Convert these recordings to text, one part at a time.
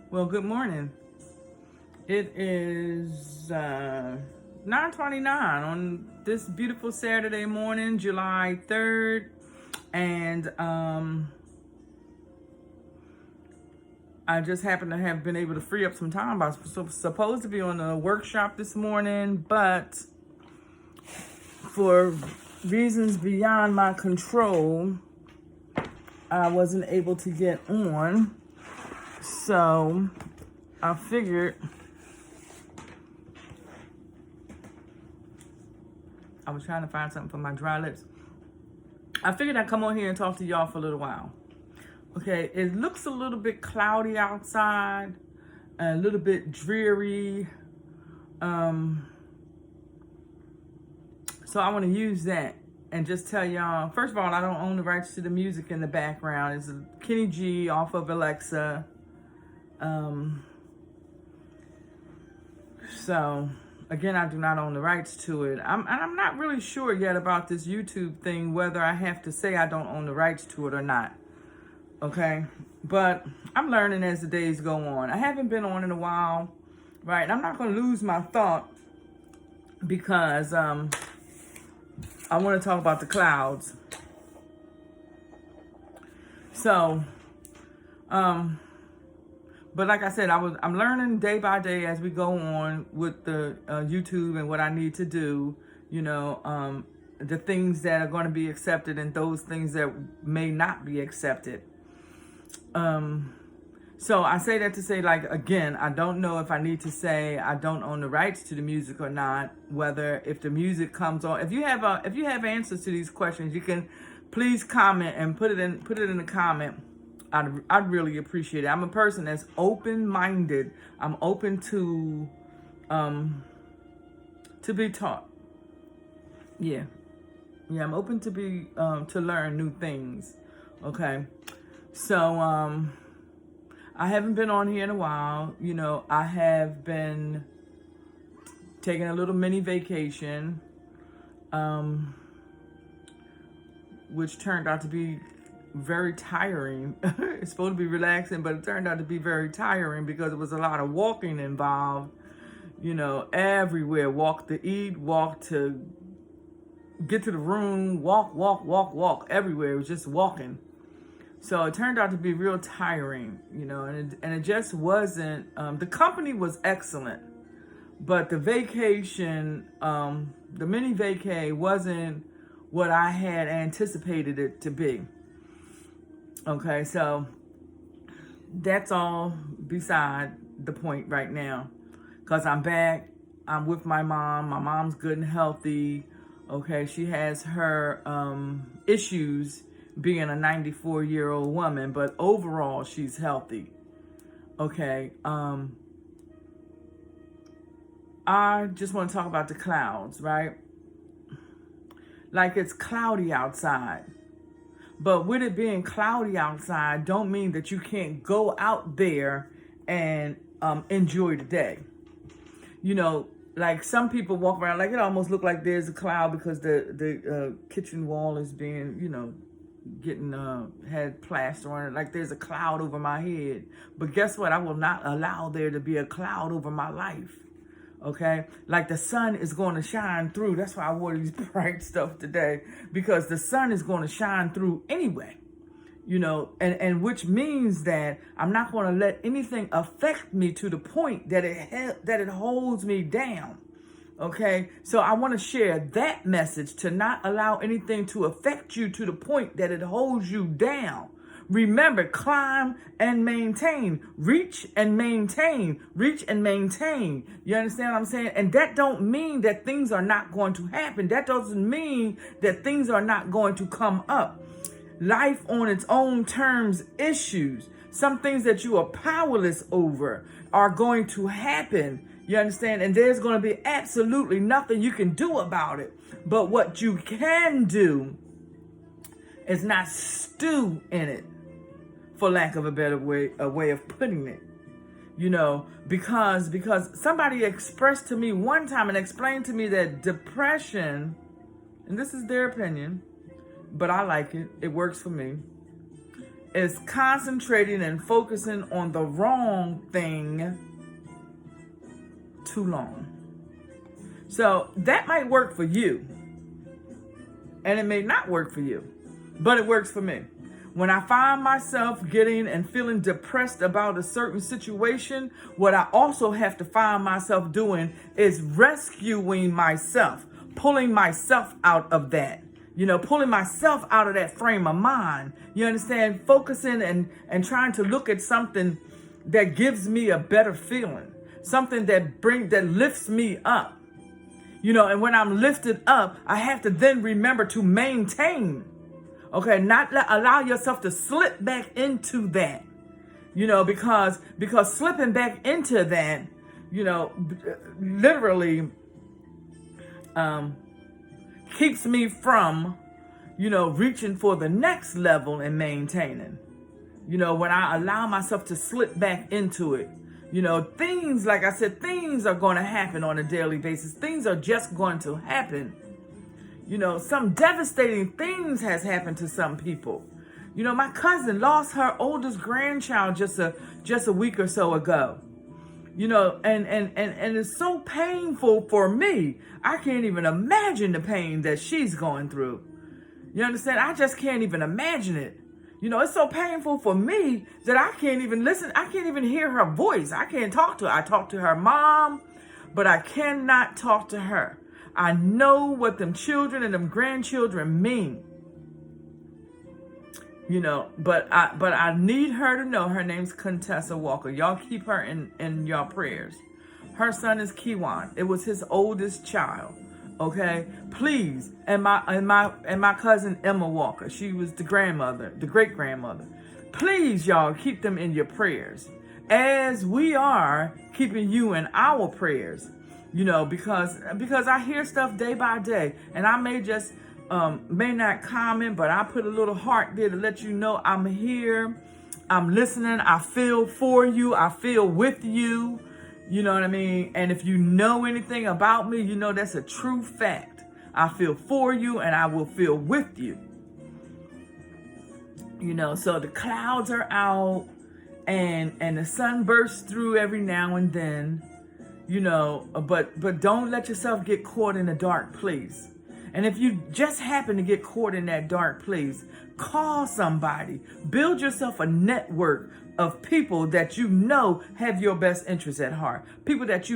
Well, good morning. It is 9:29 on this beautiful Saturday morning, July 3rd. And I just happen to have been able to free up some time. I was supposed to be on a workshop this morning, but for reasons beyond my control, I wasn't able to get on. So I figured I was trying to find something for my dry lips. I figured I'd come on here and talk to y'all for a little while. Okay, it looks a little bit cloudy outside, a little bit dreary. So I want to use that and just tell y'all, first of all, I don't own the rights to the music in the background. It's Kenny G off of Alexa. So again, I do not own the rights to it. I'm not really sure yet about this YouTube thing, whether I have to say I don't own the rights to it or not. Okay, but I'm learning as the days go on. I haven't been on in a while, right? And I'm not going to lose my thought because I want to talk about the clouds. So, but like I said, I'm learning day by day as we go on with the YouTube and what I need to do. The things that are going to be accepted and those things that may not be accepted. So I say that to say, like, again, I don't know if I need to say I don't own the rights to the music or not, whether if the music comes on. If you have answers to these questions, you can please comment and put it in the comment. I'd really appreciate it. I'm a person that's open-minded. I'm open to be taught. Yeah, I'm open to be to learn new things. Okay. So, I haven't been on here in a while. I have been taking a little mini vacation, which turned out to be very tiring. It's supposed to be relaxing, but it turned out to be very tiring because there was a lot of walking involved, everywhere. Walk to eat, walk to get to the room, walk, everywhere. It was just walking. So it turned out to be real tiring, and it just wasn't, the company was excellent, but the vacation, the mini vacay wasn't what I had anticipated it to be. Okay, so that's all beside the point right now, because I'm back, I'm with my mom. My mom's good and healthy. Okay, she has her issues being a 94-year-old woman, but overall she's healthy. Okay, I just want to talk about the clouds, right? Like, it's cloudy outside, but with it being cloudy outside don't mean that you can't go out there and enjoy the day. Like, some people walk around like it almost look like there's a cloud because the kitchen wall is being, getting had plaster on it, like there's a cloud over my head. But guess what? I will not allow there to be a cloud over my life. Okay, like the sun is going to shine through. That's why I wore these bright stuff today, because the sun is going to shine through anyway. And which means that I'm not going to let anything affect me to the point that it holds me down. Okay, so I want to share that message, to not allow anything to affect you to the point that it holds you down. Remember, climb and maintain, reach and maintain, reach and maintain. You understand what I'm saying? And that don't mean that things are not going to happen. That doesn't mean that things are not going to come up. Life on its own terms, issues, some things that you are powerless over are going to happen. You understand? And there's going to be absolutely nothing you can do about it. But what you can do is not stew in it, for lack of a better way of putting it. Because somebody expressed to me one time and explained to me that depression, and this is their opinion, but I like it. It works for me. is concentrating and focusing on the wrong thing too long. So that might work for you, and it may not work for you, but it works for me. When I find myself getting and feeling depressed about a certain situation, what I also have to find myself doing is rescuing myself, pulling myself out of that. Pulling myself out of that frame of mind. You understand? Focusing and trying to look at something that gives me a better feeling. Something that lifts me up. And when I'm lifted up, I have to then remember to maintain. Okay, not allow yourself to slip back into that. Because slipping back into that, literally keeps me from, reaching for the next level and maintaining. When I allow myself to slip back into it, things, like I said, things are going to happen on a daily basis. Things are just going to happen. Some devastating things has happened to some people. My cousin lost her oldest grandchild just a week or so ago. And it's so painful for me. I can't even imagine the pain that she's going through. You understand? I just can't even imagine it. It's so painful for me that I can't even listen. I can't even hear her voice. I can't talk to her. I talk to her mom, but I cannot talk to her. I know what them children and them grandchildren mean. But I need her to know her name's Contessa Walker. Y'all keep her in y'all prayers. Her son is Kiwan. It was his oldest child. Okay, please, and my cousin Emma Walker. She was the great grandmother. Please, y'all, keep them in your prayers, as we are keeping you in our prayers. Because I hear stuff day by day, and I may not comment, but I put a little heart there to let you know I'm here, I'm listening, I feel for you, I feel with you. You know what I mean? And if you know anything about me, that's a true fact. I feel for you and I will feel with you. So the clouds are out and the sun bursts through every now and then, but don't let yourself get caught in a dark place. And if you just happen to get caught in that dark place, call somebody. Build yourself a network of people that have your best interests at heart. People that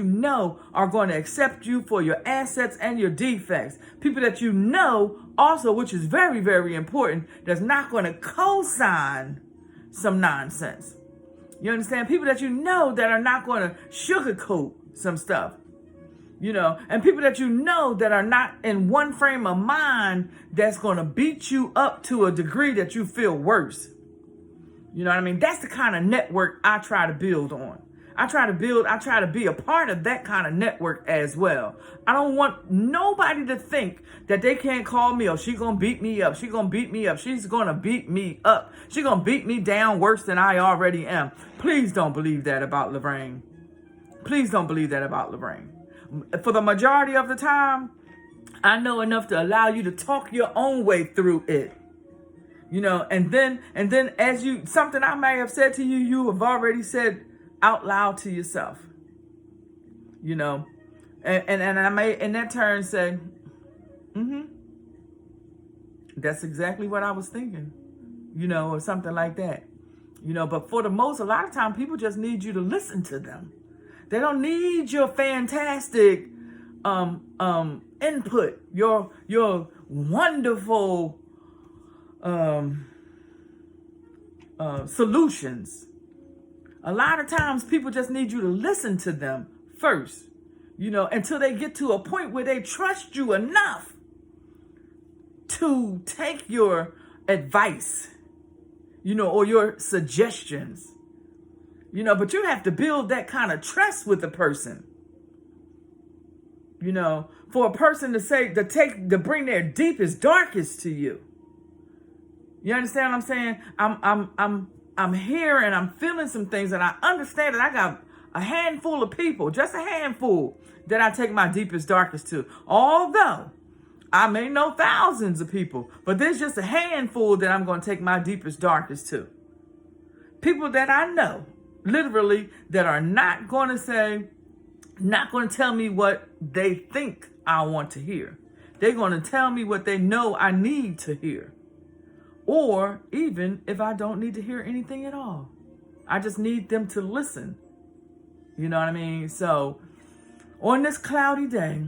are going to accept you for your assets and your defects. People that also, which is very, very important, that's not going to co-sign some nonsense. You understand? People that that are not going to sugarcoat some stuff. And people that that are not in one frame of mind that's going to beat you up to a degree that you feel worse. You know what I mean? That's the kind of network I try to build on. I try to be a part of that kind of network as well. I don't want nobody to think that they can't call me, or she's going to beat me up. She's going to beat me up. She's going to beat me up. She's going to beat me down worse than I already am. Please don't believe that about Lorraine. Please don't believe that about Lorraine. For the majority of the time, I know enough to allow you to talk your own way through it. And then as something I may have said to you, you have already said out loud to yourself. And I may in that turn say, that's exactly what I was thinking, or something like that. But for the most, a lot of time people just need you to listen to them. They don't need your fantastic input, your wonderful solutions. A lot of times people just need you to listen to them first, until they get to a point where they trust you enough to take your advice, or your suggestions. But you have to build that kind of trust with the person. For a person to bring their deepest, darkest to you. You understand what I'm saying? I'm here and I'm feeling some things, and I understand that I got a handful of people, just a handful, that I take my deepest, darkest to. Although I may know thousands of people, but there's just a handful that I'm going to take my deepest, darkest to. People that I know, literally, that are not going to say, not going to tell me what they think I want to hear. They're going to tell me what they know I need to hear. Or even if I don't need to hear anything at all. I just need them to listen. You know what I mean? So on this cloudy day,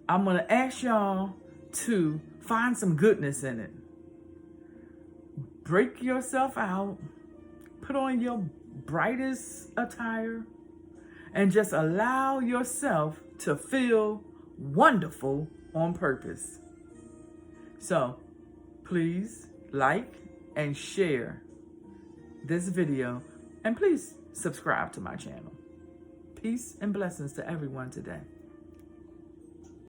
I'm going to ask y'all to find some goodness in it. Break yourself out. Put on your brightest attire. And just allow yourself to feel wonderful on purpose. So please like and share this video. And please subscribe to my channel. Peace and blessings to everyone today.